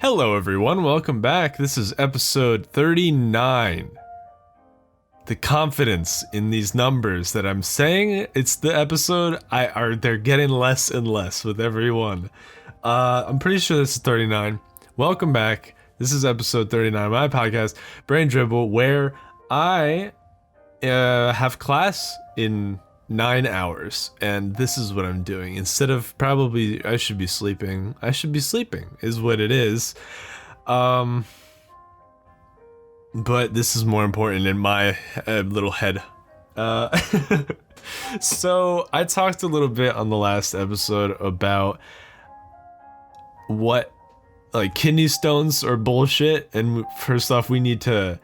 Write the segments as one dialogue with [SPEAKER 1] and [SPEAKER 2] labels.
[SPEAKER 1] Hello everyone, welcome back. This is episode 39. The confidence in these numbers that I'm saying it's the episode, they're getting less and less with every one. I'm pretty sure this is 39. Welcome back. This is episode 39 of my podcast, Brain Dribble, where I have class in 9 hours, and this is what I'm doing. Instead of probably I should be sleeping is what it is. But this is more important in my little head. So I talked a little bit on the last episode about what kidney stones are bullshit, and first off, we need to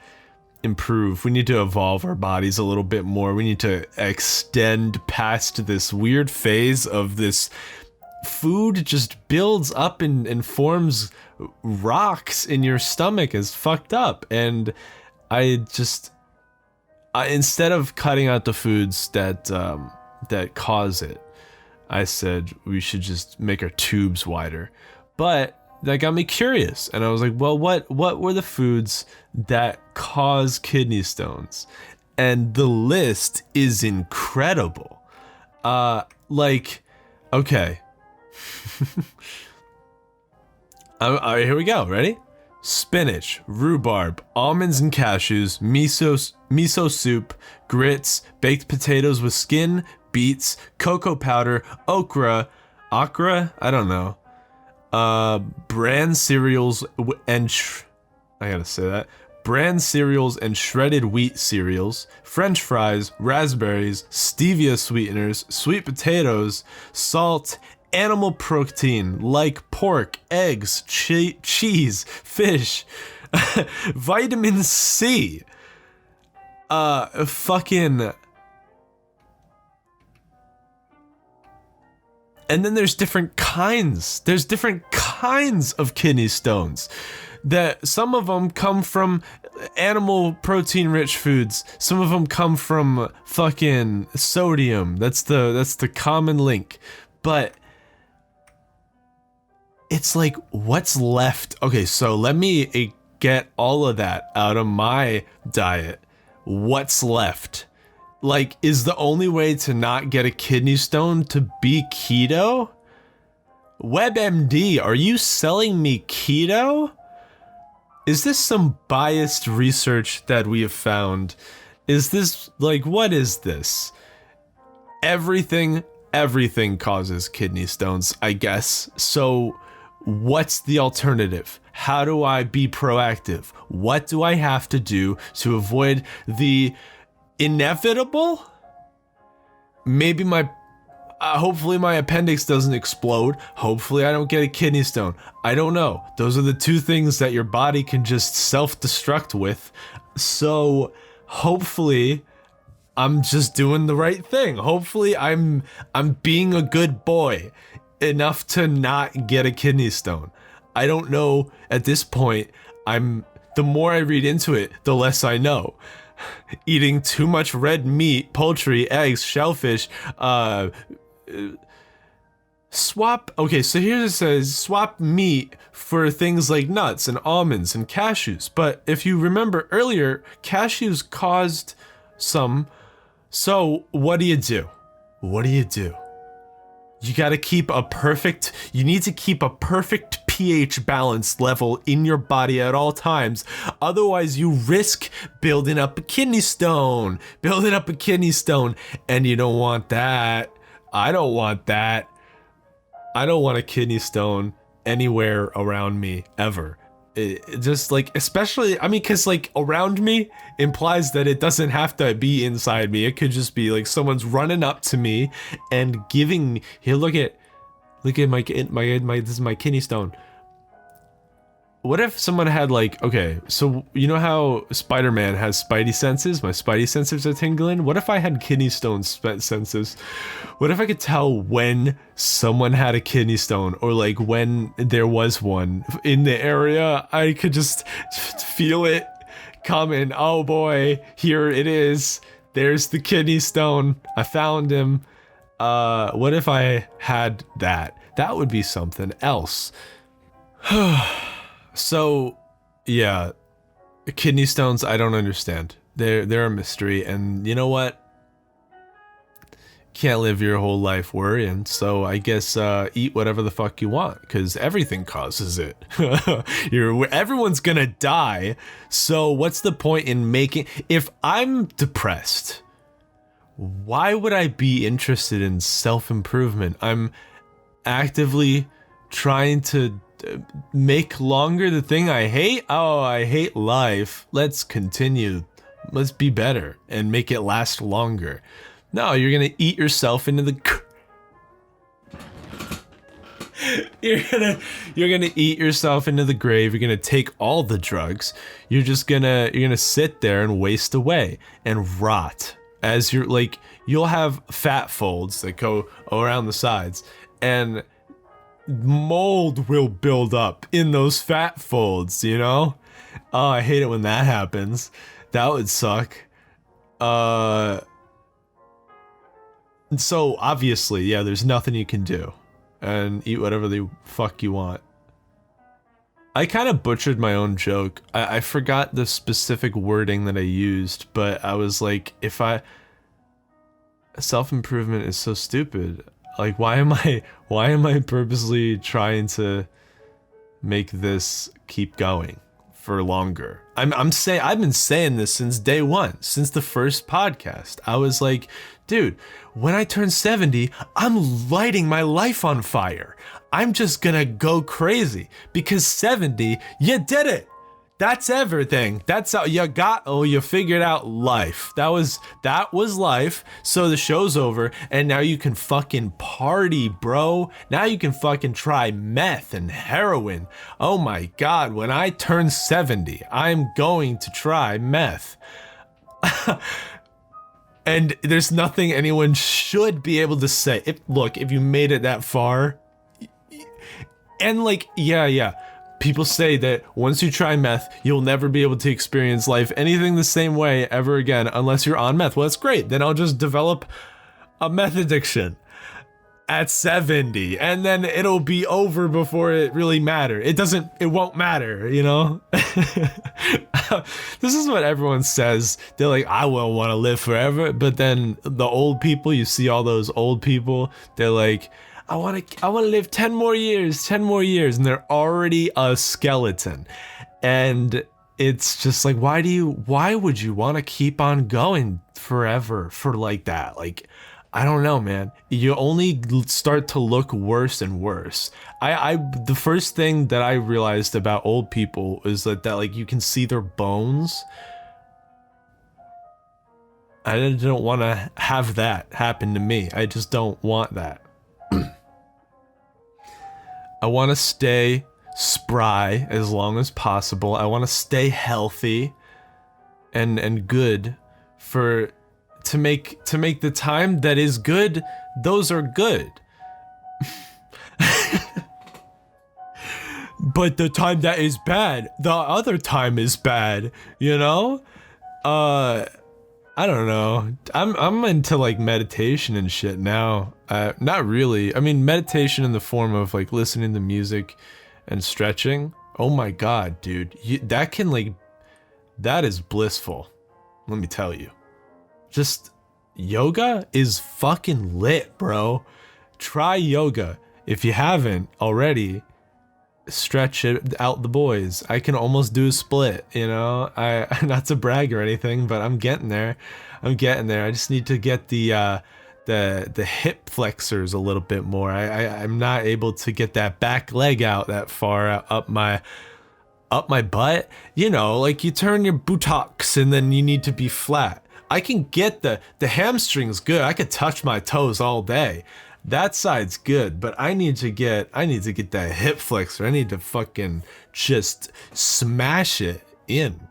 [SPEAKER 1] improve. We need to evolve our bodies a little bit more. We need to extend past this weird phase of this food just builds up and forms rocks in your stomach is fucked up. And I instead of cutting out the foods that cause it, I said we should just make our tubes wider. But that got me curious, and I was like, well, what were the foods that cause kidney stones? And the list is incredible. Okay. Here we go. Ready? Spinach, rhubarb, almonds and cashews, miso soup, grits, baked potatoes with skin, beets, cocoa powder, okra, I don't know. Bran cereals and shredded wheat cereals, French fries, raspberries, stevia sweeteners, sweet potatoes, salt, animal protein like pork, eggs, cheese, fish, vitamin C, and then there's different kinds. There's different kinds of kidney stones. That some of them come from animal protein rich foods. Some of them come from fucking sodium. That's the common link. But it's like, what's left? Okay, so let me get all of that out of my diet. What's left? Is the only way to not get a kidney stone to be keto? WebMD, are you selling me keto? Is this some biased research that we have found? Is this, what is this? Everything causes kidney stones, I guess. So what's the alternative? How do I be proactive? What do I have to do to avoid the inevitable? Maybe hopefully my appendix doesn't explode. Hopefully I don't get a kidney stone. I don't know. Those are the two things that your body can just self-destruct with. So hopefully I'm just doing the right thing. Hopefully I'm being a good boy enough to not get a kidney stone. I don't know at this point. The more I read into it, the less I know. Eating too much red meat, poultry, eggs, shellfish, so here it says swap meat for things like nuts and almonds and cashews. But if you remember earlier, cashews caused some. So what do you do? You need to keep a perfect pH balance level in your body at all times. Otherwise, you risk building up a kidney stone. And you don't want that. I don't want that. I don't want a kidney stone anywhere around me, ever. It just especially, because around me implies that it doesn't have to be inside me. It could just be someone's running up to me and giving me, here, look at my this is my kidney stone. What if someone had okay, so you know how Spider-Man has spidey senses? My spidey senses are tingling. What if I had kidney stone senses? What if I could tell when someone had a kidney stone, or when there was one in the area? I could just feel it coming. Oh boy, here it is. There's the kidney stone. I found him. What if I had that? That would be something else. So, yeah, kidney stones, I don't understand. They're a mystery, and you know what? Can't live your whole life worrying, so I guess eat whatever the fuck you want, because everything causes it. Everyone's gonna die, so what's the point in making... If I'm depressed, why would I be interested in self-improvement? I'm actively trying to make longer the thing I hate? Oh, I hate life. Let's continue. Let's be better and make it last longer. No, you're gonna eat yourself into the... You're gonna eat yourself into the grave. You're gonna take all the drugs. You're gonna sit there and waste away and rot. As you're like, you'll have fat folds that go around the sides, and mold will build up in those fat folds, you know? Oh, I hate it when that happens. That would suck. So obviously, yeah, there's nothing you can do, and eat whatever the fuck you want. I kind of butchered my own joke. I forgot the specific wording that I used, but I was like, self-improvement is so stupid. Like, why am I purposely trying to make this keep going for longer? I've been saying this since day one, since the first podcast. I was like, dude, when I turn 70, I'm lighting my life on fire. I'm just gonna go crazy because 70, you did it. That's everything. That's how you figured out life. That was life. So the show's over, and now you can fucking party, bro. Now you can fucking try meth and heroin. Oh my God, when I turn 70, I'm going to try meth. And there's nothing anyone should be able to say. If you made it that far, and like, yeah. People say that once you try meth, you'll never be able to experience life anything the same way ever again unless you're on meth. Well, that's great. Then I'll just develop a meth addiction at 70, and then it'll be over before it really matters. It won't matter, you know? This is what everyone says. They're like, I won't want to live forever. But then the old people, you see all those old people, they're like, I want to live 10 more years, and they're already a skeleton. And it's just like, why would you want to keep on going forever for like that? Like, I don't know, man. You only start to look worse and worse. The first thing that I realized about old people is that like you can see their bones. I don't want to have that happen to me. I just don't want that. I want to stay spry as long as possible. I want to stay healthy and good to make the time that is good, those are good. But the time that is bad, the other time is bad, you know? I don't know. I'm into like meditation and shit now. Not really. I mean, meditation in the form of like listening to music and stretching. Oh my God, dude. That is blissful. Let me tell you. Just yoga is fucking lit, bro. Try yoga. If you haven't already, stretch it out the boys. I can almost do a split, you know? Not to brag or anything, but I'm getting there. I just need to get the hip flexors a little bit more. I'm not able to get that back leg out that far up my butt. You know, like you turn your buttocks and then you need to be flat. I can get the hamstrings good. I could touch my toes all day. That side's good, but I need to get that hip flexor. I need to fucking just smash it in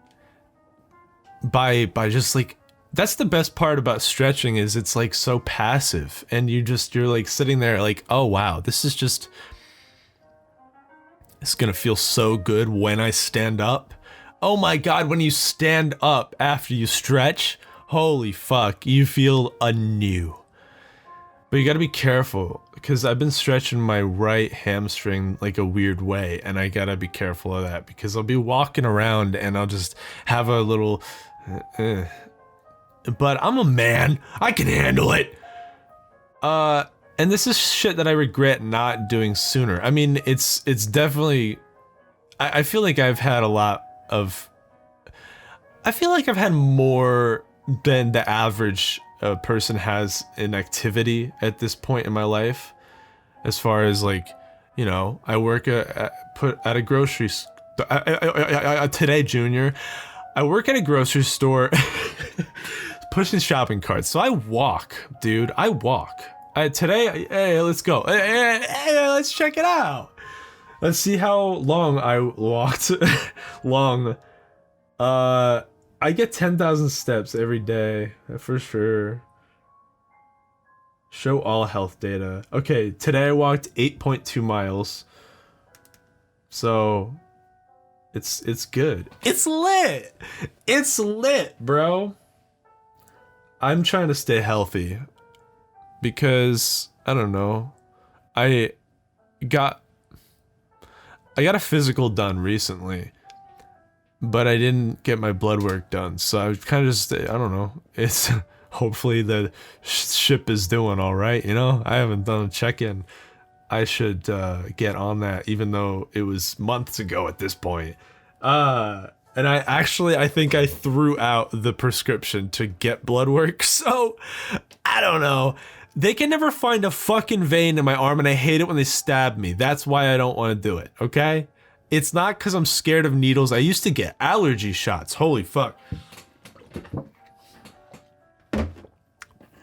[SPEAKER 1] by just like, that's the best part about stretching is it's like so passive and you're like sitting there like, oh wow, it's gonna feel so good when I stand up. Oh my God, when you stand up after you stretch, holy fuck, you feel anew. But you gotta be careful, because I've been stretching my right hamstring like a weird way, and I gotta be careful of that because I'll be walking around and I'll just have a little. But I'm a man. I can handle it. And this is shit that I regret not doing sooner. I mean, it's definitely. I feel like I've had a lot of. I feel like I've had more than the average person has in activity at this point in my life. As far as like, you know, I work at a grocery store. Today, Junior, I work at a grocery store pushing shopping carts. So I walk, dude. I walk. Today, hey, let's go. Hey, let's check it out. Let's see how long I walked. Long. I get 10,000 steps every day, for sure. Show all health data. Okay, today I walked 8.2 miles. So, it's good. It's lit! It's lit, bro. I'm trying to stay healthy. Because, I don't know. I got a physical done recently. But I didn't get my blood work done, so I kind of just, I don't know, it's, hopefully the ship is doing alright, you know? I haven't done a check-in. I should get on that, even though it was months ago at this point. And I think I threw out the prescription to get blood work, so, I don't know. They can never find a fucking vein in my arm, and I hate it when they stab me. That's why I don't want to do it, okay? It's not because I'm scared of needles. I used to get allergy shots. Holy fuck.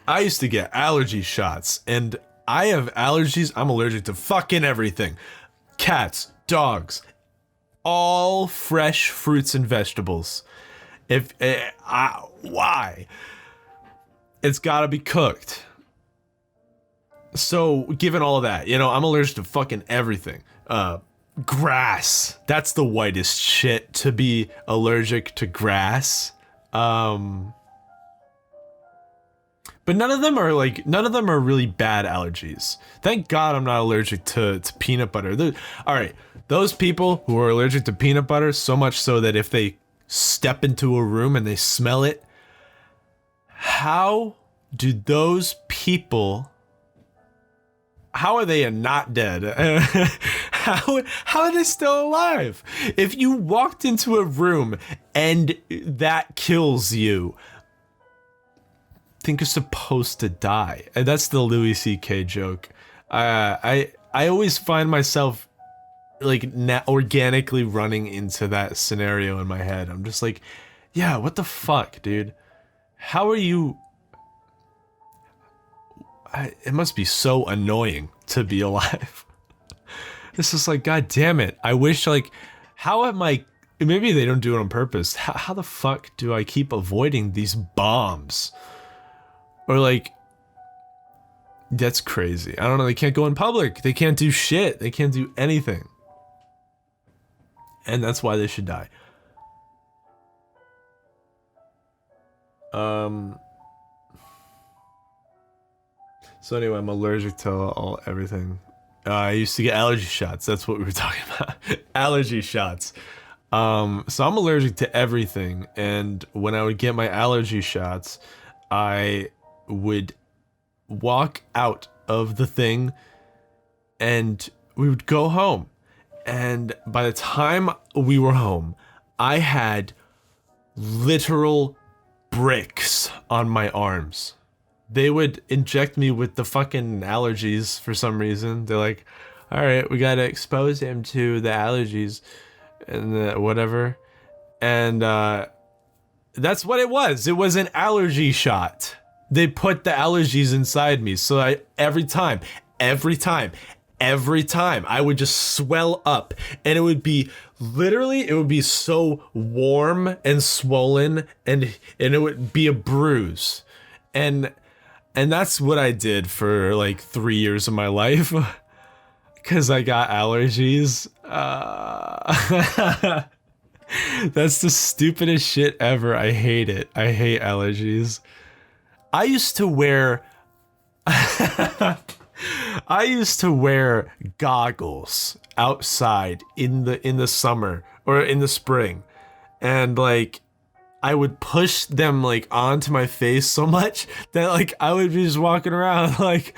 [SPEAKER 1] I used to get allergy shots, and I have allergies. I'm allergic to fucking everything. Cats, dogs, all fresh fruits and vegetables. Why? It's gotta be cooked. So, given all of that, you know, I'm allergic to fucking everything. Grass. That's the whitest shit, to be allergic to grass. But none of them are really bad allergies. Thank God I'm not allergic to peanut butter. Alright, those people who are allergic to peanut butter, so much so that if they step into a room and they smell it, how do those people... How are they not dead? How are they still alive? If you walked into a room and that kills you, I think you're supposed to die. And that's the Louis C.K. joke. I always find myself like organically running into that scenario in my head. I'm just like, yeah, what the fuck, dude? How are you... it must be so annoying to be alive. This is like, god damn it. I wish, like, how am I... Maybe they don't do it on purpose. How the fuck do I keep avoiding these bombs? Or, like... That's crazy. I don't know, they can't go in public. They can't do shit. They can't do anything. And that's why they should die. So anyway, I'm allergic to everything. I used to get allergy shots. That's what we were talking about. Allergy shots. So I'm allergic to everything. And when I would get my allergy shots, I would walk out of the thing and we would go home. And by the time we were home, I had literal bricks on my arms. They would inject me with the fucking allergies for some reason. They're like, all right, we gotta expose him to the allergies and the whatever. And that's what it was. It was an allergy shot. They put the allergies inside me. So every time, I would just swell up. And it would be literally, it would be so warm and swollen and it would be a bruise. And that's what I did for like 3 years of my life. Because I got allergies. That's the stupidest shit ever. I hate it. I hate allergies. I used to wear... I I used to wear goggles outside in the summer or in the spring, and like I would push them like onto my face so much that like I would be just walking around like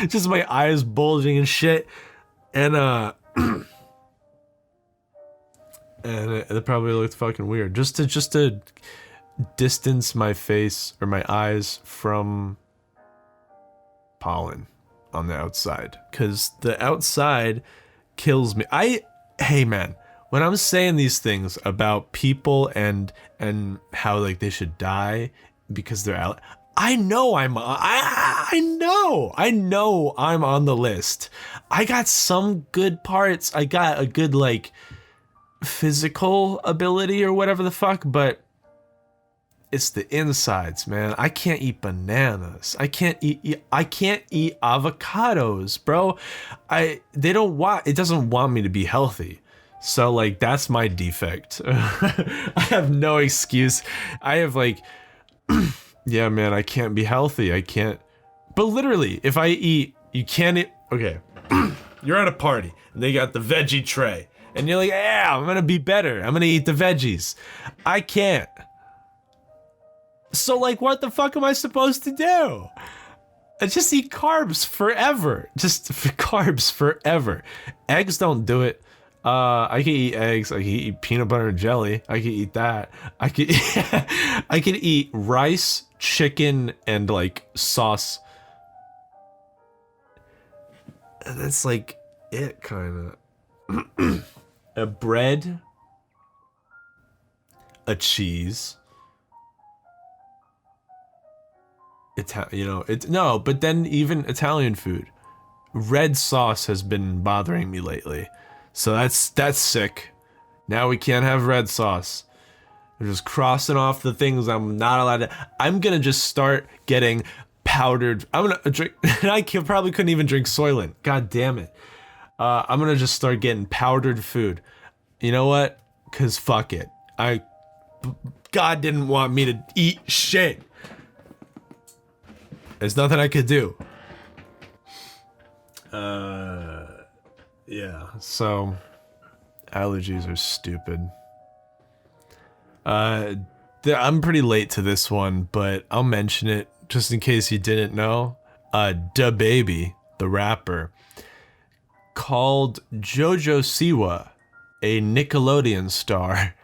[SPEAKER 1] just my eyes bulging and shit, and and it probably looked fucking weird just to distance my face or my eyes from pollen on the outside, because the outside kills me. Hey man, when I'm saying these things about people and how like they should die because they're out, I know I'm on the list. I got some good parts. I got a good like physical ability or whatever the fuck, but it's the insides, man. I can't eat bananas. I can't eat avocados, bro. It doesn't want me to be healthy. So like that's my defect. I have no excuse. I have like yeah, man, I can't be healthy. I can't. But literally, if I eat, you can't eat. Okay. You're at a party and they got the veggie tray and you're like, "Yeah, I'm going to be better. I'm going to eat the veggies." I can't. So like what the fuck am I supposed to do? I just eat carbs forever. Just carbs forever. Eggs don't do it. I can eat eggs. I can eat peanut butter and jelly. I can eat that. I can eat rice, chicken, and like sauce. And that's like it, kind of. A bread, a cheese. But then even Italian food. Red sauce has been bothering me lately. So that's sick. Now we can't have red sauce. I'm just crossing off the things I'm not allowed to. I'm gonna just start getting powdered. I'm gonna drink. Probably couldn't even drink Soylent. God damn it. I'm gonna just start getting powdered food. You know what? Cause fuck it. God didn't want me to eat shit. There's nothing I could do. Yeah, so allergies are stupid. I'm pretty late to this one, but I'll mention it just in case you didn't know. DaBaby, the rapper, called JoJo Siwa a Nickelodeon star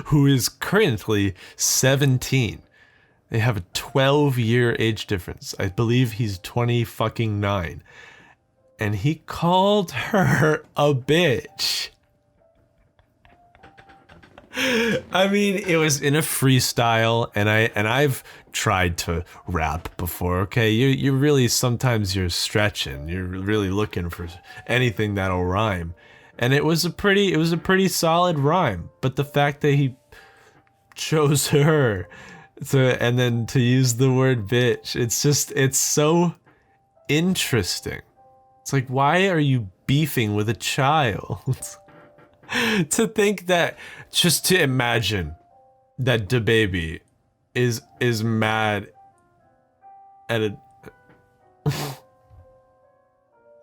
[SPEAKER 1] who is currently 17. They have a 12-year age difference. I believe he's 29. And he called her a bitch. I mean, it was in a freestyle, and I've tried to rap before. Okay, you really, sometimes you're stretching. You're really looking for anything that'll rhyme, and it was a pretty solid rhyme. But the fact that he chose her and then to use the word bitch, it's so interesting. It's like, why are you beefing with a child? To think that, just to imagine that DaBaby is mad at a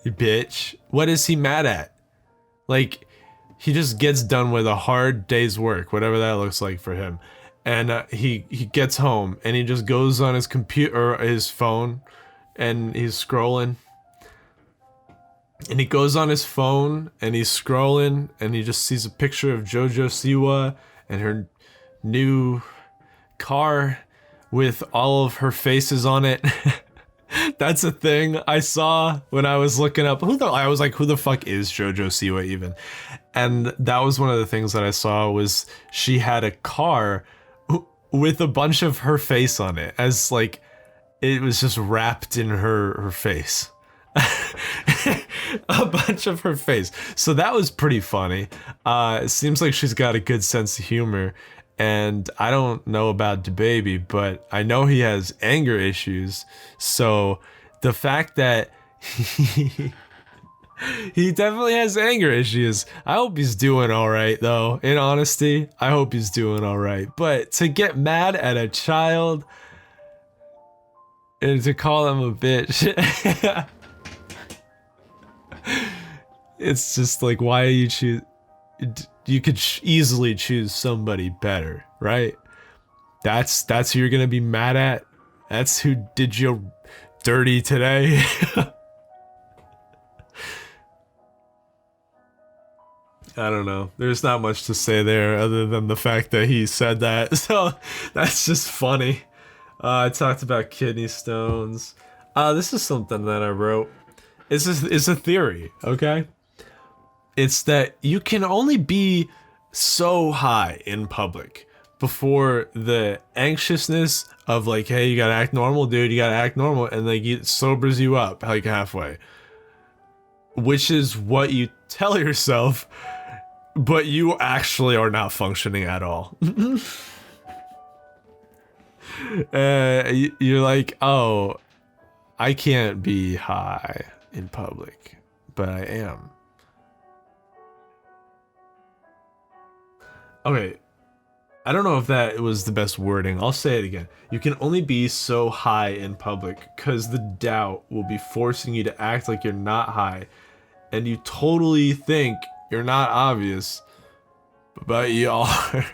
[SPEAKER 1] bitch. What is he mad at? Like, he just gets done with a hard day's work, whatever that looks like for him. And he gets home and he just goes on his computer or his phone and he's scrolling. And he goes on his phone and he's scrolling and he just sees a picture of JoJo Siwa and her new car with all of her faces on it. That's a thing I saw when I was looking up. I was like, who the fuck is JoJo Siwa even? And that was one of the things that I saw, was she had a car with a bunch of her face on it, as like it was just wrapped in her face. A bunch of her face. So that was pretty funny. It seems like she's got a good sense of humor, and I don't know about DaBaby, but I know he has anger issues. So the fact that he definitely has anger issues. I hope he's doing all right, though. In honesty, I hope he's doing all right. But to get mad at a child, And to call them a bitch. It's just like, why you choose? You could easily choose somebody better, right? That's who you're gonna be mad at. That's who did you dirty today. I don't know. There's not much to say there other than the fact that he said that. So that's just funny. I talked about kidney stones. This is something that I wrote. It's a theory, okay? It's that you can only be so high in public before the anxiousness of like, hey, you gotta act normal, dude, you gotta act normal, and like it sobers you up like halfway. Which is what you tell yourself, but you actually are not functioning at all. You're like, oh, I can't be high in public, but I am. Okay, I don't know if that was the best wording. I'll say it again. You can only be so high in public because the doubt will be forcing you to act like you're not high, and you totally think you're not obvious, but you are.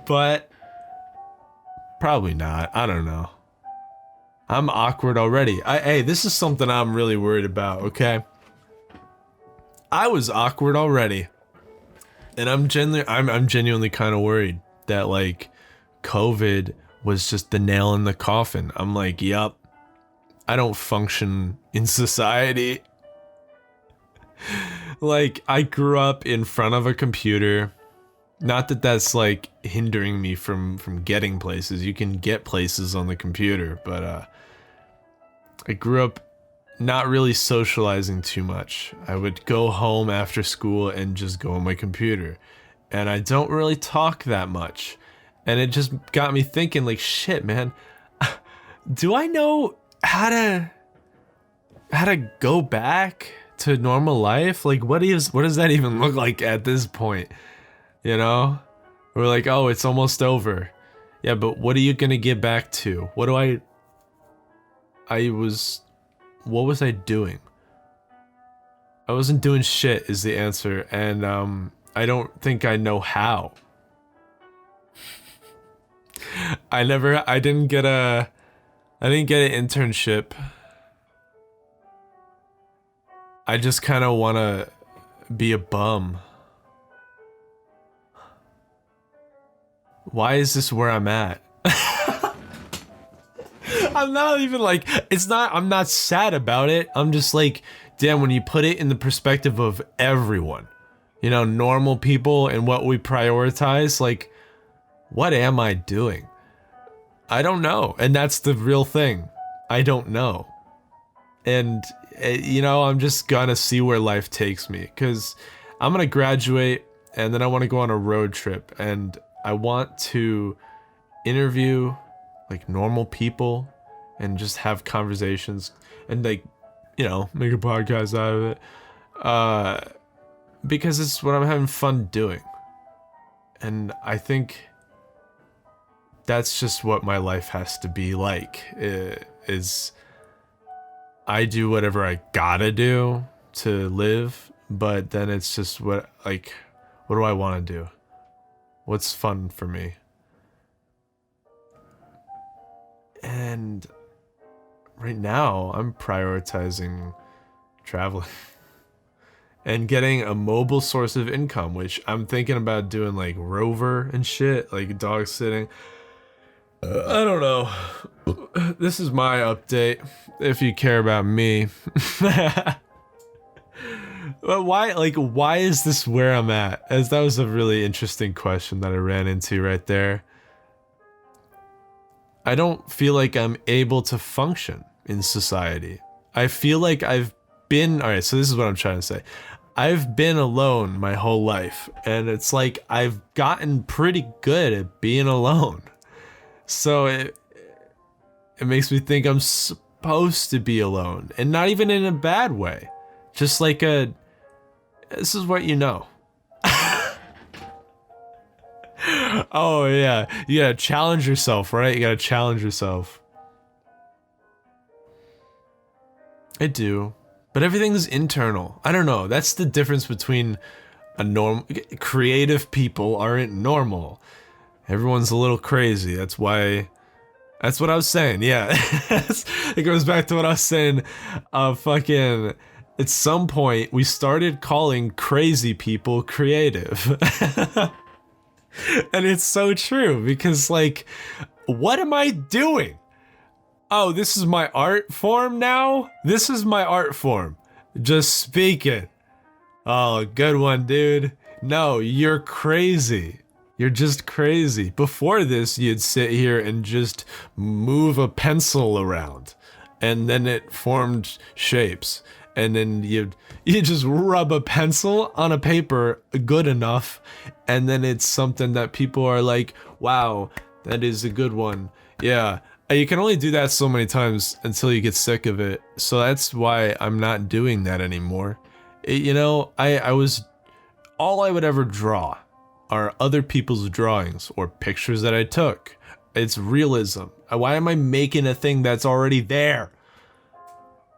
[SPEAKER 1] But probably not. I don't know. I'm awkward already. Hey, this is something I'm really worried about, okay? I was awkward already. And I'm genuinely kind of worried that like COVID was just the nail in the coffin. I'm like, yup, I don't function in society. Like, I grew up in front of a computer. Not that that's like hindering me from getting places. You can get places on the computer, but I grew up not really socializing too much. I would go home after school and just go on my computer. And I don't really talk that much. And it just got me thinking like, shit, man, do I know how to go back to normal life? Like, what does that even look like at this point? You know? We're like, oh, it's almost over. Yeah, but what are you gonna get back to? What was I doing? I wasn't doing shit is the answer, and I don't think I know how. I didn't get an internship. I just kind of want to be a bum. Why is this where I'm at? I'm not even like, I'm not sad about it. I'm just like, damn, when you put it in the perspective of everyone, you know, normal people and what we prioritize, like, what am I doing? I don't know. And that's the real thing. I don't know. And, you know, I'm just gonna see where life takes me, because I'm gonna graduate and then I want to go on a road trip, and I want to interview like normal people and just have conversations and like, you know, make a podcast out of it. Because it's what I'm having fun doing. And I think that's just what my life has to be like, is I do whatever I gotta do to live, but then it's just what do I want to do? What's fun for me? And right now, I'm prioritizing traveling and getting a mobile source of income, which I'm thinking about doing like Rover and shit, like dog sitting. I don't know. This is my update, if you care about me. But why is this where I'm at? As that was a really interesting question that I ran into right there. I don't feel like I'm able to function in society. I feel like Alright, so this is what I'm trying to say. I've been alone my whole life, and it's like I've gotten pretty good at being alone. So it makes me think I'm supposed to be alone, and not even in a bad way. Just like this is what you know. Oh yeah, you gotta challenge yourself, right? You gotta challenge yourself. I do, but everything's internal. I don't know. That's the difference between a normal. Creative people aren't normal. Everyone's a little crazy. That's why. That's what I was saying. Yeah, it goes back to what I was saying. Fucking. At some point, we started calling crazy people creative. And it's so true because, like, what am I doing? Oh, this is my art form now? This is my art form. Just speak it. Oh, good one, dude. No, you're crazy. You're just crazy. Before this, you'd sit here and just move a pencil around. And then it formed shapes. And then you just rub a pencil on a paper good enough. And then it's something that people are like, wow, that is a good one. Yeah. You can only do that so many times until you get sick of it. So that's why I'm not doing that anymore. You know, all I would ever draw are other people's drawings or pictures that I took. It's realism. Why am I making a thing that's already there?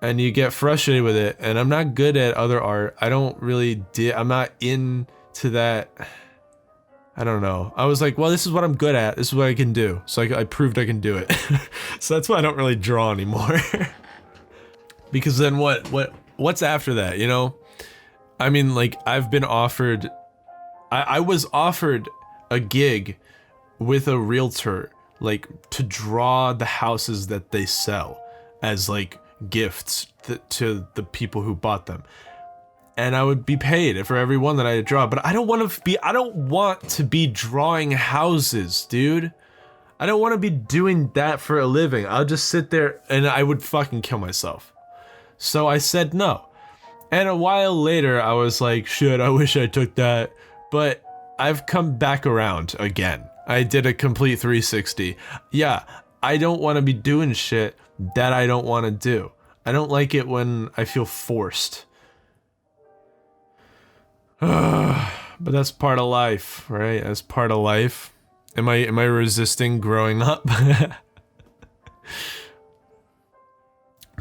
[SPEAKER 1] And you get frustrated with it. And I'm not good at other art. I don't really, I'm not into that. I don't know. I was like, well, this is what I'm good at. This is what I can do. So I proved I can do it. So that's why I don't really draw anymore. Because then what's after that, you know? I mean, like, I've been offered, I was offered a gig with a realtor, like, to draw the houses that they sell as, like, gifts to the people who bought them. And I would be paid for every one that I draw, but I don't want to be drawing houses, dude. I don't want to be doing that for a living. I'll just sit there and I would fucking kill myself. So I said no. And a while later, I was like, shit, I wish I took that. But I've come back around again. I did a complete 360. Yeah, I don't want to be doing shit that I don't want to do. I don't like it when I feel forced. But that's part of life, right? That's part of life. Am I resisting growing up?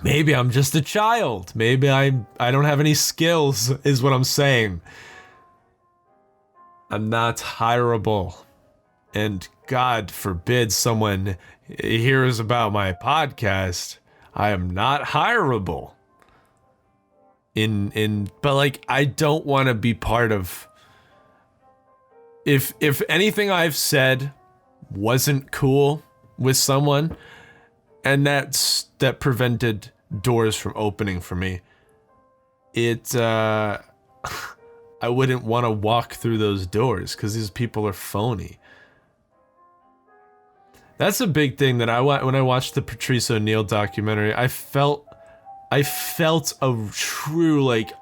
[SPEAKER 1] Maybe I'm just a child. Maybe I don't have any skills, is what I'm saying. I'm not hireable. And God forbid someone hears about my podcast. I am not hireable. But like, I don't want to be part of, if anything I've said wasn't cool with someone and that prevented doors from opening for me, I wouldn't want to walk through those doors because these people are phony. That's a big thing that when I watched the Patrice O'Neal documentary, I felt a true like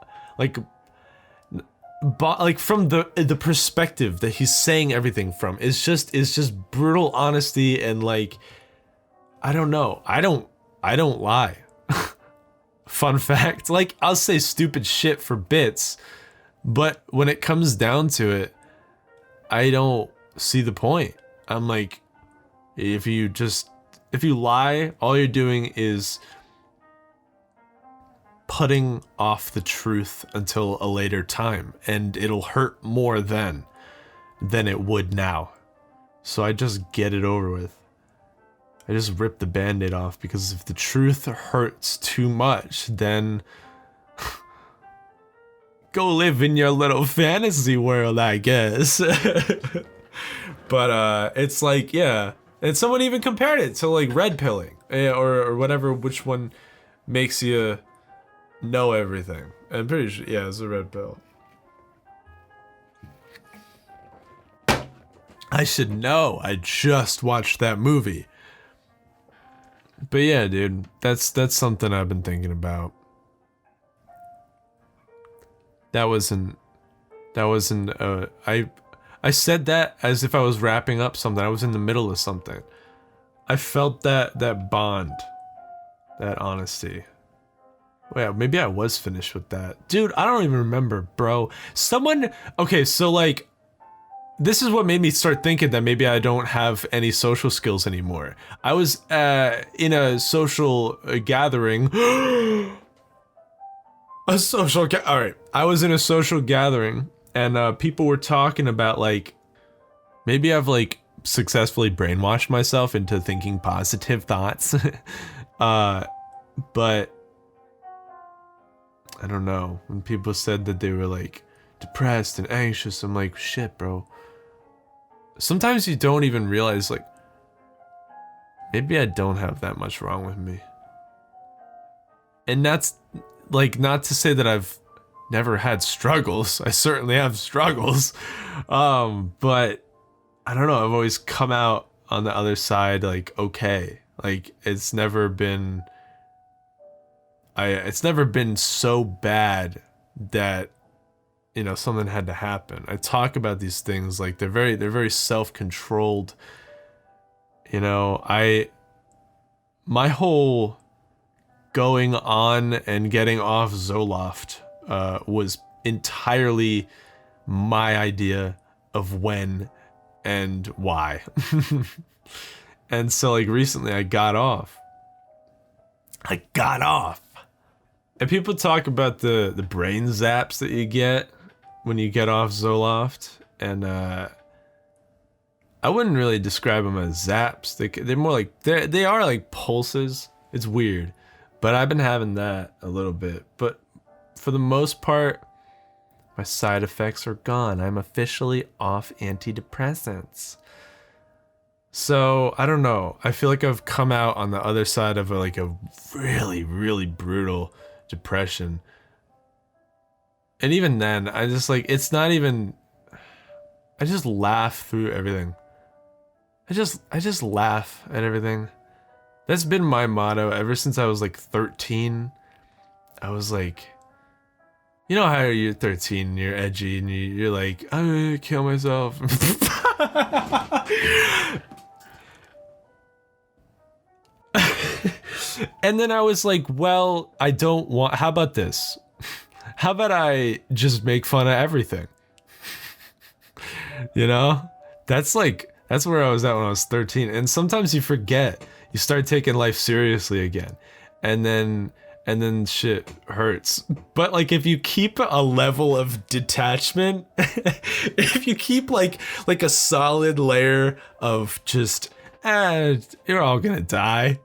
[SPEAKER 1] from the perspective that he's saying everything from. It's just brutal honesty and like, I don't know. I don't lie. Fun fact, like, I'll say stupid shit for bits, but when it comes down to it, I don't see the point. I'm like, if you lie, all you're doing is putting off the truth until a later time, and it'll hurt more then than it would now. So I just get it over with. I just rip the band-aid off, because if the truth hurts too much, then go live in your little fantasy world, I guess. But it's like, yeah. And someone even compared it to like red pilling, or whatever, which one makes you know everything. I'm pretty sure, yeah, it's a red pill. I should know. I just watched that movie. But yeah, dude, that's something I've been thinking about. That wasn't I said that as if I was wrapping up something. I was in the middle of something. I felt that bond, that honesty. Wait, maybe I was finished with that. Dude, I don't even remember, bro. Okay, so like, this is what made me start thinking that maybe I don't have any social skills anymore. I was in a social gathering. All right. I was in a social gathering, and people were talking about, like, maybe I've, like, successfully brainwashed myself into thinking positive thoughts. But I don't know. When people said that they were, like, depressed and anxious, I'm like, shit, bro. Sometimes you don't even realize, like, maybe I don't have that much wrong with me. And that's, like, not to say that I've never had struggles. I certainly have struggles. But I don't know, I've always come out on the other side, like, okay. Like, it's never been so bad that, you know, something had to happen. I talk about these things like they're very self-controlled. You know, my whole going on and getting off Zoloft was entirely my idea of when and why. And so, like, recently I got off. And people talk about the brain zaps that you get when you get off Zoloft, and I wouldn't really describe them as zaps. They're more like they are like pulses. It's weird, but I've been having that a little bit. But for the most part, my side effects are gone. I'm officially off antidepressants. So I don't know. I feel like I've come out on the other side of a really brutal depression. And even then, I just, like, it's not even, I just laugh through everything. I just laugh at everything. That's been my motto ever since I was like 13. I was like, you know how you're 13 and you're edgy and you're like, I'm gonna kill myself. And then I was like, well, I don't want, how about this? How about I just make fun of everything? You know? That's where I was at when I was 13. And sometimes you forget. You start taking life seriously again. And then shit hurts. But, like, if you keep a level of detachment, if you keep like a solid layer of just, you're all gonna die,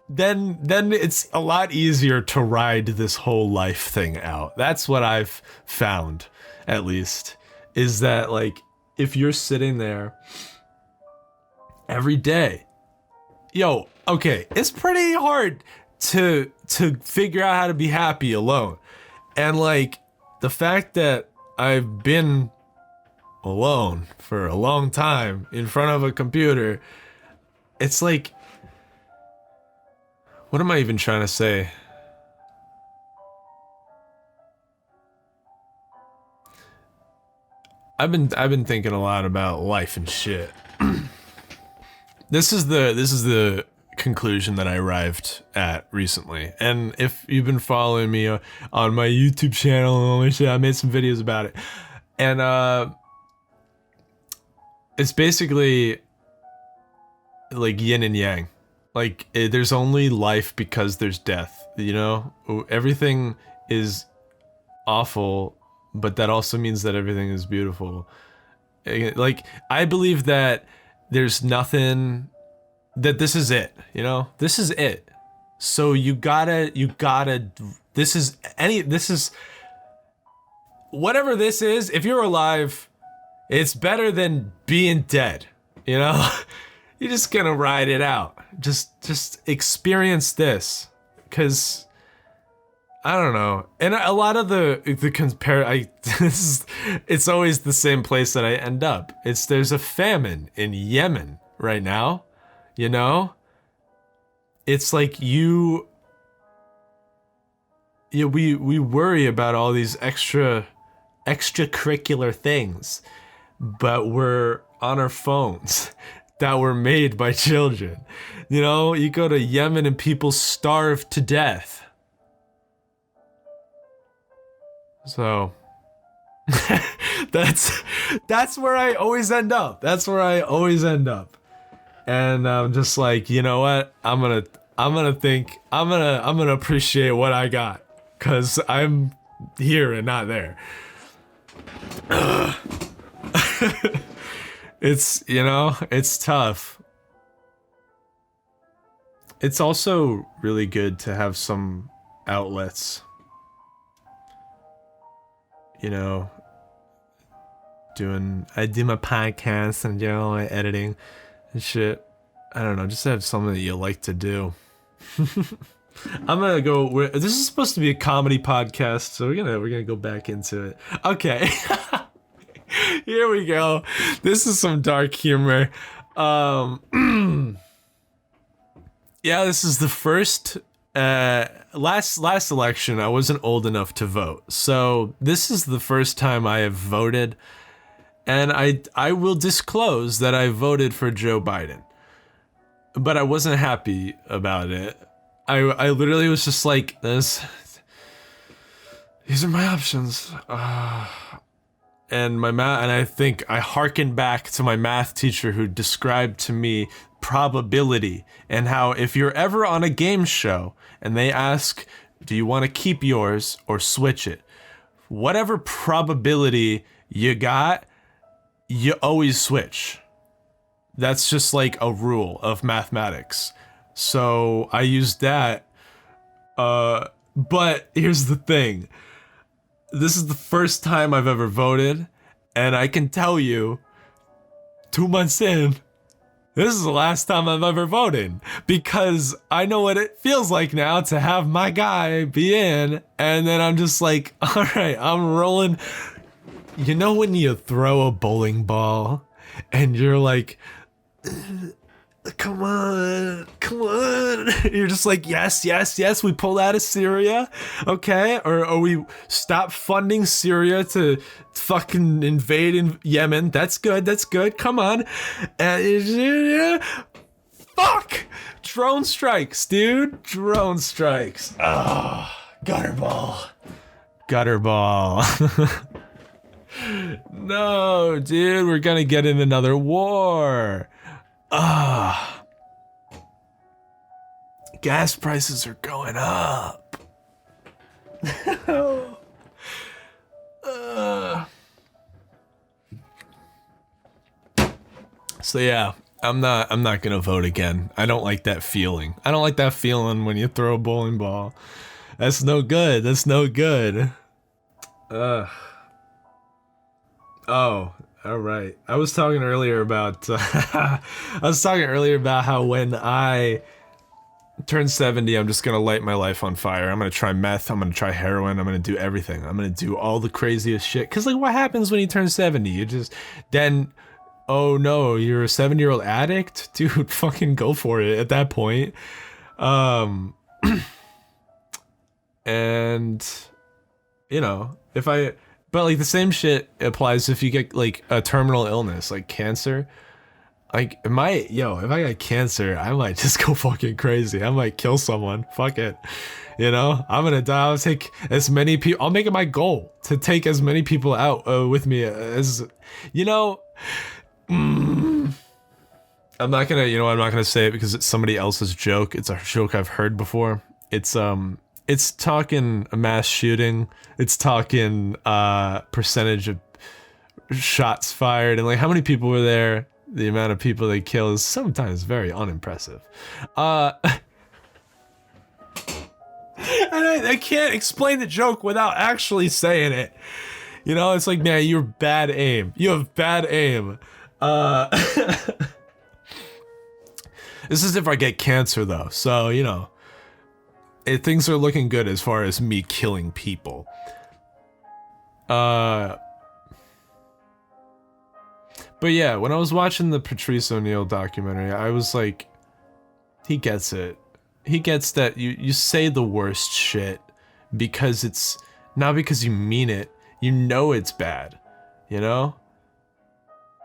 [SPEAKER 1] then it's a lot easier to ride this whole life thing out. That's what I've found, at least, is that, like, if you're sitting there every day, yo, okay, it's pretty hard to figure out how to be happy alone. And, like, the fact that I've been alone for a long time in front of a computer, it's like, what am I even trying to say? I've been thinking a lot about life and shit. This is the conclusion that I arrived at recently. And if you've been following me on my YouTube channel and all my shit, I made some videos about it. And it's basically like yin and yang. Like, there's only life because there's death, you know? Everything is awful, but that also means that everything is beautiful. Like, I believe that there's nothing, that this is it, you know? This is it. So you gotta, this is, whatever this is, if you're alive, it's better than being dead, you know? You're just gonna ride it out. Just experience this, because I don't know. And a lot of it's always the same place that I end up. There's a famine in Yemen right now, you know? It's like we worry about all these extracurricular things, but we're on our phones that were made by children. You know, you go to Yemen and people starve to death. So that's That's where I always end up. That's where I always end up. And I'm just like, you know what? I'm gonna appreciate what I got, cause I'm here and not there. It's, you know, it's tough. It's also really good to have some outlets. You know, I do my podcast and do all my editing and shit. I don't know, just have something that you like to do. I'm gonna go. This is supposed to be a comedy podcast, so we're gonna go back into it. Okay, here we go. This is some dark humor. Yeah, this is the first. Last election, I wasn't old enough to vote, so this is the first time I have voted, and I will disclose that I voted for Joe Biden, but I wasn't happy about it. I literally was just like, these are my options, and I think I hearkened back to my math teacher who described to me probability and how if you're ever on a game show and they ask, do you want to keep yours or switch it? Whatever probability you got, you always switch. That's just like a rule of mathematics. So I used that. But here's the thing. This is the first time I've ever voted, and I can tell you, 2 months in, this is the last time I've ever voted, because I know what it feels like now to have my guy be in, and then I'm just like, all right, I'm rolling. You know when you throw a bowling ball and you're like, come on. You're just like, yes, we pulled out of Syria, okay? Or we stop funding Syria to fucking invade in Yemen. That's good, come on. Fuck! Drone strikes, dude. Drone strikes. Oh, Gutterball. No, dude, we're gonna get in another war. Gas prices are going up. So yeah, I'm not gonna vote again. I don't like that feeling. I don't like that feeling when you throw a bowling ball. That's no good. Oh, all right. I was talking earlier about how when I turn 70, I'm just gonna light my life on fire. I'm gonna try meth. I'm gonna try heroin. I'm gonna do everything. I'm gonna do all the craziest shit. Cause like, what happens when you turn 70? You just then, oh no, you're a 7-year-old addict, dude. Fucking go for it at that point. And you know, but like the same shit applies if you get like a terminal illness, like cancer. Like, if I got cancer, I might just go fucking crazy. I might kill someone. Fuck it. You know, I'm gonna die. I'll take as many people. I'll make it my goal to take as many people out with me as, you know. I'm not gonna say it because it's somebody else's joke. It's a joke I've heard before. It's talking a mass shooting. It's talking percentage of shots fired and like how many people were there. The amount of people they kill is sometimes very unimpressive. And I can't explain the joke without actually saying it. You know, it's like, man, you have bad aim. This is if I get cancer though, so you know, things are looking good as far as me killing people. But yeah, when I was watching the Patrice O'Neal documentary, I was like, he gets it. He gets that you say the worst shit because it's not because you mean it. You know it's bad, you know?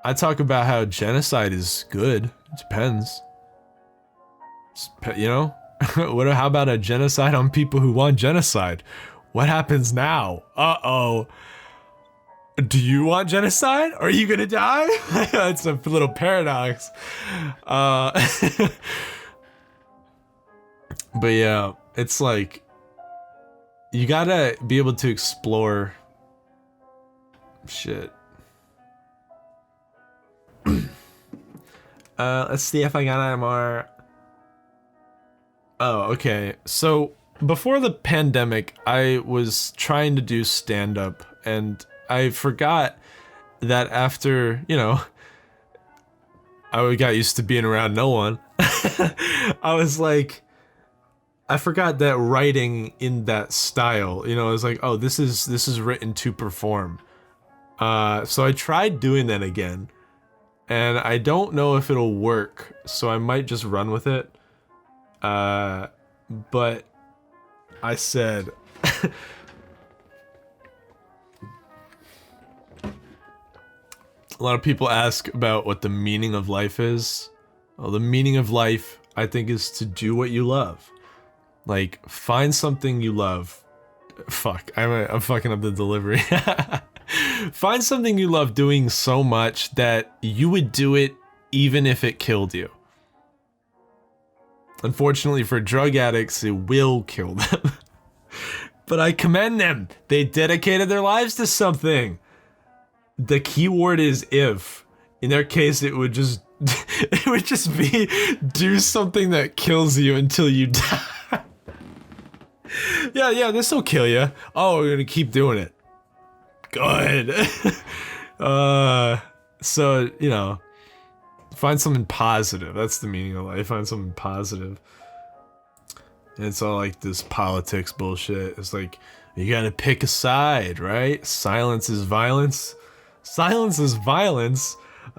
[SPEAKER 1] I talk about how genocide is good. It depends. You know? How about a genocide on people who want genocide? What happens now? Uh-oh. Do you want genocide? Are you gonna die? It's a little paradox. But yeah, it's like, you gotta be able to explore shit. Let's see if I got any more. Oh, okay. So before the pandemic, I was trying to do stand-up, and I forgot that after, you know, I got used to being around no one. I was like, I forgot that writing in that style, you know, I was like, oh, this is written to perform. So I tried doing that again, and I don't know if it'll work, so I might just run with it. But I said, a lot of people ask about what the meaning of life is. Well, the meaning of life, I think, is to do what you love. Like, find something you love. Fuck, I'm fucking up the delivery. Find something you love doing so much that you would do it even if it killed you. Unfortunately for drug addicts, it will kill them. But I commend them. They dedicated their lives to something. The key word is if. In their case, it would just be do something that kills you until you die. Yeah, this'll kill you. Oh, we're gonna keep doing it. Good. So, you know, find something positive. That's the meaning of life. Find something positive. And it's all like this politics bullshit. It's like, you gotta pick a side, right? Silence is violence. Silence is violence?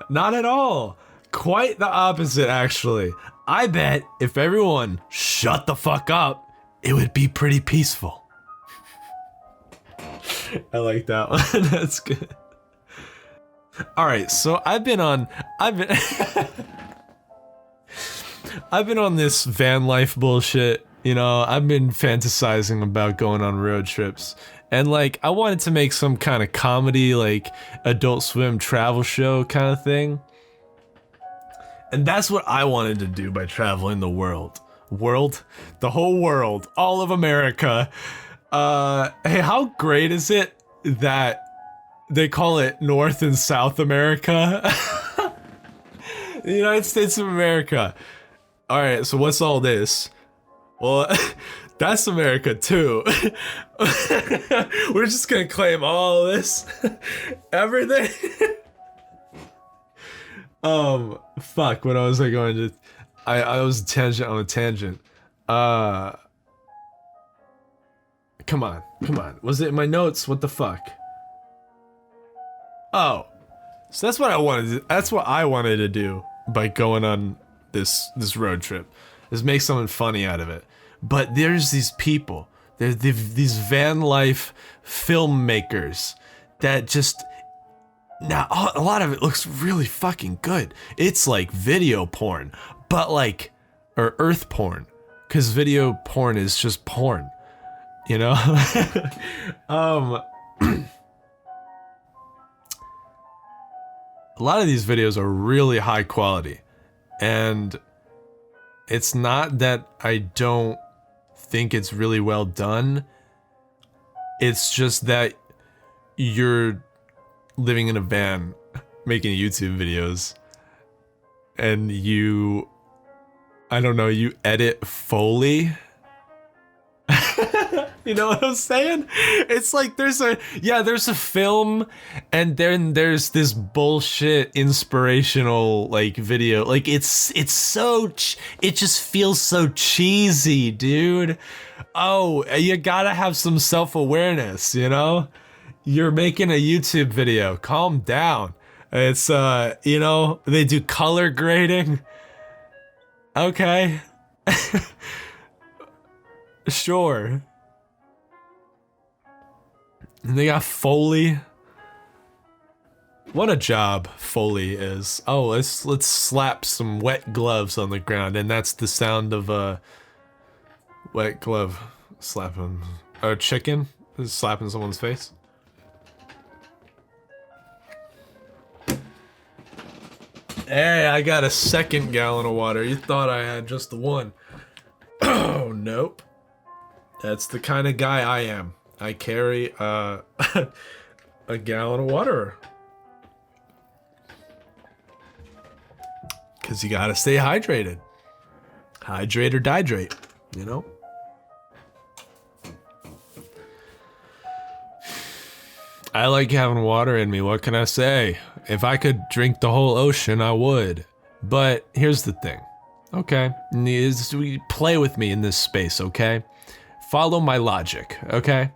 [SPEAKER 1] Not at all. Quite the opposite, actually. I bet if everyone shut the fuck up, it would be pretty peaceful. I like that one. That's good. Alright, so I've been on this van life bullshit, you know, I've been fantasizing about going on road trips. And like, I wanted to make some kind of comedy, like Adult Swim travel show kind of thing. And that's what I wanted to do by traveling the world. The whole world. All of America. Hey, how great is it that they call it North and South America? The United States of America. Alright, so what's all this? Well, that's America too. We're just gonna claim all this. Everything. Fuck, what was I going to... I was on a tangent. Come on. Was it in my notes? What the fuck? Oh. So that's what I wanted to do by going on this road trip. Is make something funny out of it. But there's these people. There's these van life filmmakers that just... Now, a lot of it looks really fucking good. It's like video porn, but like... Or earth porn. Because video porn is just porn. You know? A lot of these videos are really high quality. And it's not that I don't think it's really well done. It's just that you're living in a van making YouTube videos and you, I don't know, you edit Foley. You know what I'm saying? It's like there's a film and then there's this bullshit inspirational like video. Like it's so it just feels so cheesy, dude. Oh, you gotta have some self-awareness, you know? You're making a YouTube video. Calm down. It's you know, they do color grading. Okay. Sure. And they got Foley. What a job Foley is. Oh, let's slap some wet gloves on the ground, and that's the sound of a wet glove slapping a chicken slapping someone's face. Hey, I got a second gallon of water. You thought I had just the one. Oh, nope. That's the kind of guy I am. I carry a gallon of water. Because you gotta stay hydrated. Hydrate or dihydrate, you know? I like having water in me, what can I say? If I could drink the whole ocean, I would. But here's the thing, okay? Play with me in this space, okay? Follow my logic, okay?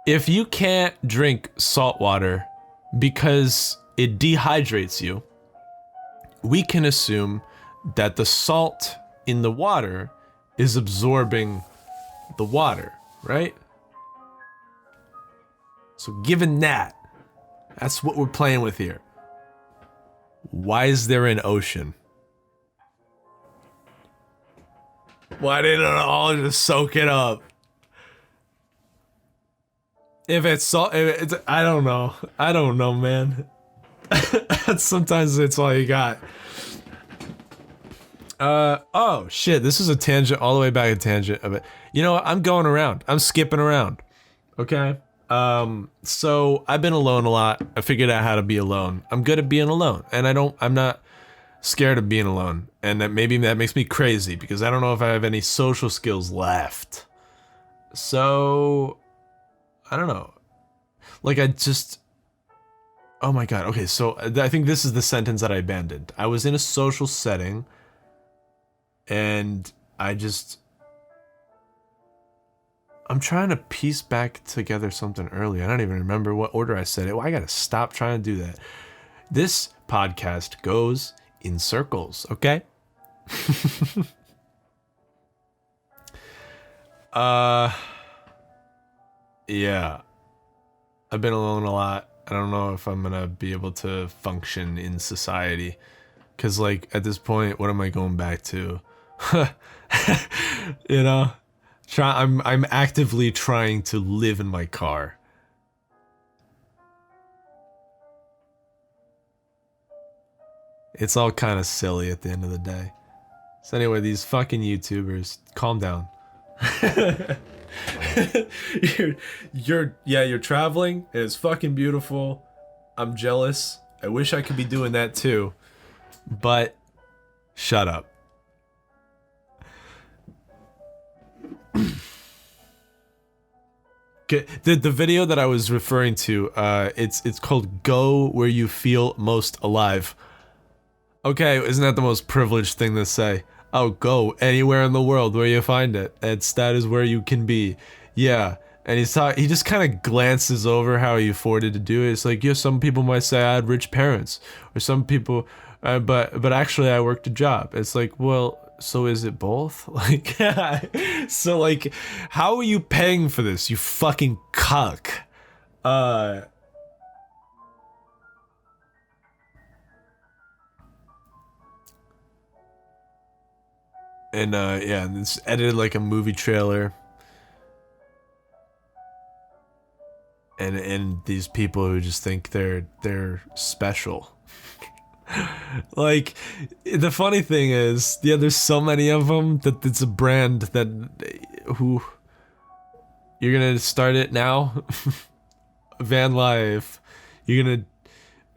[SPEAKER 1] If you can't drink salt water because it dehydrates you, we can assume that the salt in the water is absorbing the water, right? So given that, that's what we're playing with here. Why is there an ocean? Why didn't it all just soak it up? If it's salt, I don't know. I don't know, man. Sometimes it's all you got. Oh shit, this is a tangent, all the way back a tangent of it. You know what, I'm going around. I'm skipping around. Okay? So I've been alone a lot. I figured out how to be alone. I'm good at being alone, and I'm not scared of being alone. And that makes me crazy because I don't know if I have any social skills left. So I don't know. Like oh my god. Okay, so I think this is the sentence that I abandoned. I was in a social setting and I'm trying to piece back together something early. I don't even remember what order I said it. Well, I gotta stop trying to do that. This podcast goes in circles, okay? Yeah. I've been alone a lot. I don't know if I'm gonna be able to function in society. Cause like, at this point, what am I going back to? You know? I'm actively trying to live in my car. It's all kind of silly at the end of the day. So anyway, these fucking YouTubers, calm down. You're traveling. It's fucking beautiful. I'm jealous. I wish I could be doing that too. But shut up. The video that I was referring to, it's called "Go Where You Feel Most Alive." Okay, isn't that the most privileged thing to say? Oh, go anywhere in the world where you find it. That is where you can be. Yeah, and he just kind of glances over how he afforded to do it. It's like, yeah, some people might say I had rich parents, or some people, but actually I worked a job. It's like, well, so is it both? Like, so like, how are you paying for this, you fucking cuck? And yeah, it's edited like a movie trailer. And these people who just think they're special. Like, the funny thing is, yeah, there's so many of them that it's a brand that who you're gonna start it now. Vanlife, you're gonna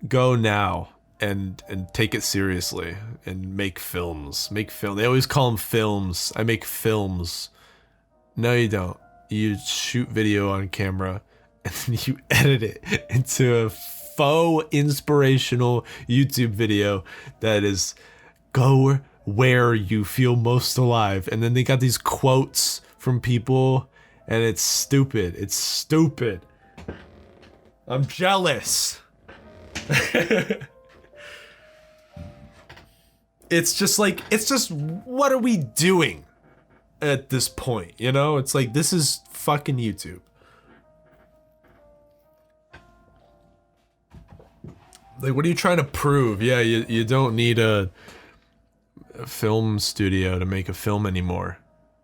[SPEAKER 1] go now and take it seriously and make films. They always call them films. I make films. No, you don't. You shoot video on camera and then you edit it into a faux inspirational YouTube video that is go where you feel most alive. And then they got these quotes from people and it's stupid. It's stupid. I'm jealous. It's just what are we doing at this point, you know? It's like, this is fucking YouTube. Like, what are you trying to prove? Yeah, you don't need a film studio to make a film anymore.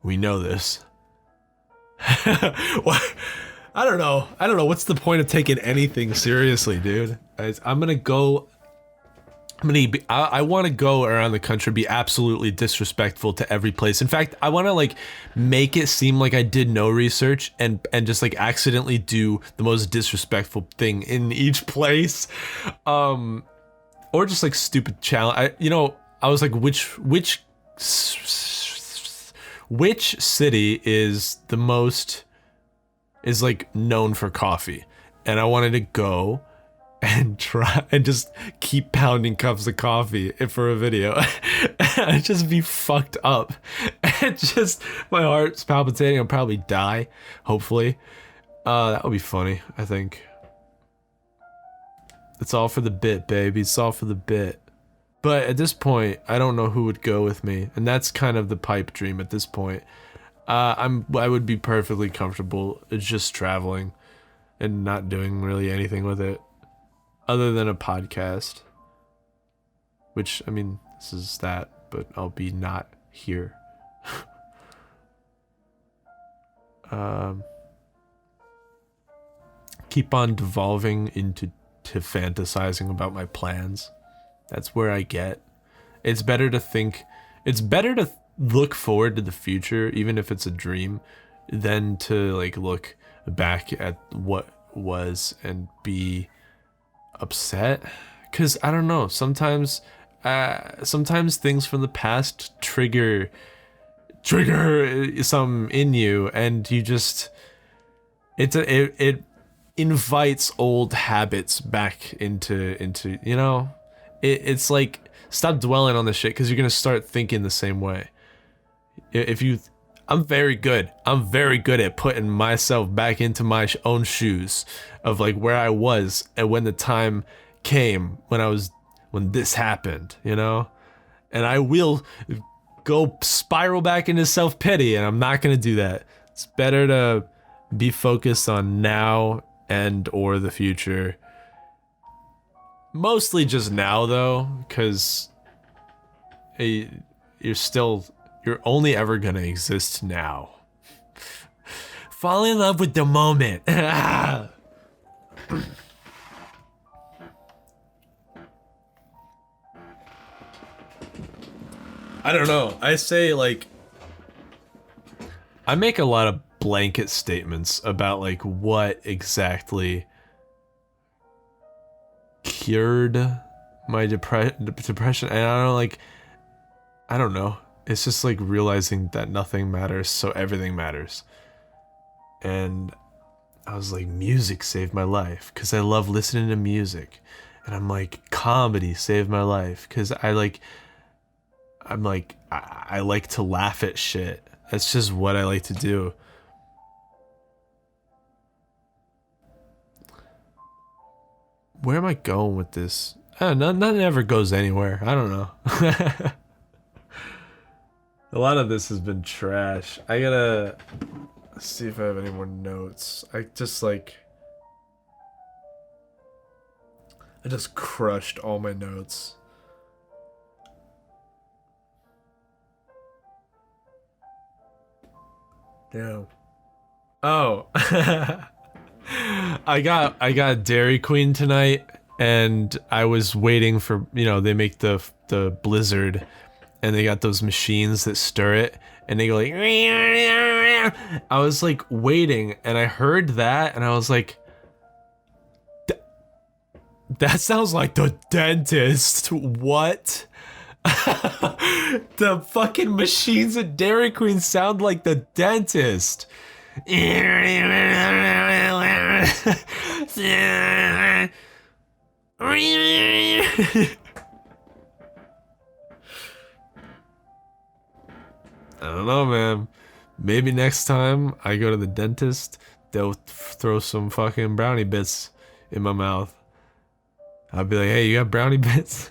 [SPEAKER 1] We know this. What? I don't know. What's the point of taking anything seriously, dude? I'm gonna go I want to go around the country, be absolutely disrespectful to every place. In fact, I want to like make it seem like I did no research and just like accidentally do the most disrespectful thing in each place, or just like stupid challenge. I was like, which city is the most is like known for coffee, and I wanted to go and try and just keep pounding cups of coffee for a video. I'd just be fucked up and just my heart's palpitating. I'll probably die, hopefully. That would be funny. I think it's all for the bit, baby. It's all for the bit. But at this point, I don't know who would go with me, and that's kind of the pipe dream at this point. I would be perfectly comfortable just traveling and not doing really anything with it other than a podcast, which, I mean, this is that, but I'll be not here. Keep on devolving into fantasizing about my plans. That's where I get. It's better to look forward to the future, even if it's a dream, than to like look back at what was and be upset. Because I don't know, sometimes things from the past trigger some in you, and you just it invites old habits back into it's like, stop dwelling on the shit, because you're gonna start thinking the same way. I'm very good at putting myself back into my own shoes of like where I was and when the time came when this happened, and I will go spiral back into self-pity, and I'm not gonna do that. It's better to be focused on now and or the future. Mostly just now though, because you're only ever gonna exist now. Fall in love with the moment. I don't know. I say like, I make a lot of blanket statements about like what exactly cured my depression, and I don't know. It's just like realizing that nothing matters, so everything matters. And I was like, music saved my life because I love listening to music, and I'm like, comedy saved my life because I like to laugh at shit. That's just what I like to do. Where am I going with this? Nothing ever goes anywhere. I don't know. A lot of this has been trash. I gotta see if I have any more notes. I just crushed all my notes. Damn. Oh. I got Dairy Queen tonight, and I was waiting for, they make the Blizzard, and they got those machines that stir it, and they go like, I was like waiting, and I heard that, and I was like, that sounds like the dentist. What? The fucking machines at Dairy Queen sound like the dentist. I don't know, man. Maybe next time I go to the dentist, they'll throw some fucking brownie bits in my mouth. I'll be like, hey, you got brownie bits?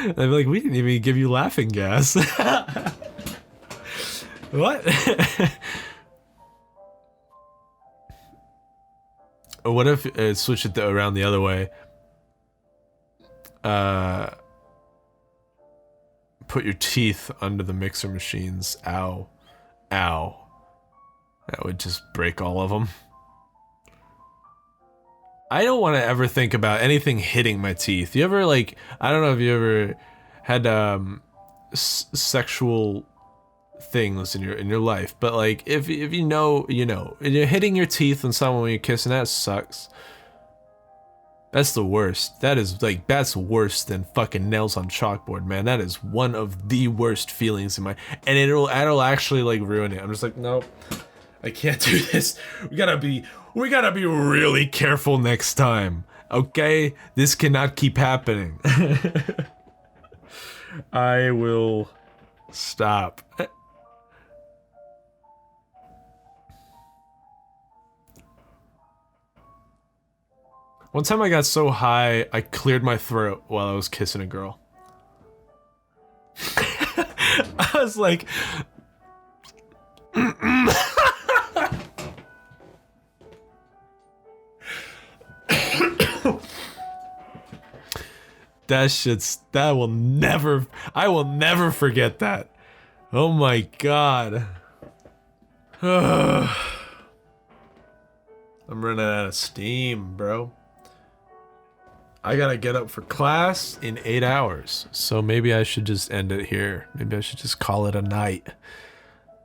[SPEAKER 1] They'll be like, we didn't even give you laughing gas. What? Or what if switch it around the other way? Put your teeth under the mixer machines. Ow. Ow. That would just break all of them. I don't want to ever think about anything hitting my teeth. You ever like, I don't know if you ever had sexual things in your life, but like if you know, you know, and you're hitting your teeth on someone when you're kissing, that sucks. That's the worst. That is like, that's worse than fucking nails on chalkboard, man. That is one of the worst feelings in my, and it'll actually like ruin it. I'm just like, nope, I can't do this. We gotta be really careful next time. Okay? This cannot keep happening. I will stop. One time I got so high, I cleared my throat while I was kissing a girl. I was like... that will never, I will never forget that. Oh my god. I'm running out of steam, bro. I gotta get up for class in 8 hours, so maybe I should just end it here. Maybe I should just call it a night.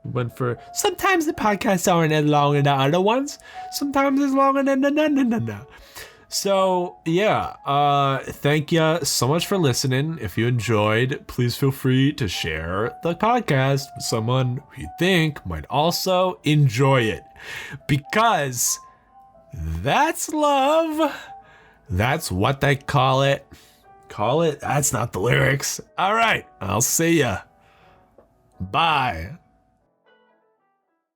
[SPEAKER 1] Went for, sometimes the podcasts aren't as long as the other ones. Sometimes it's longer than the. So yeah, thank you so much for listening. If you enjoyed, please feel free to share the podcast with someone who you think might also enjoy it, because that's love. That's what they call it. Call it? That's not the lyrics. All right, I'll see ya. Bye.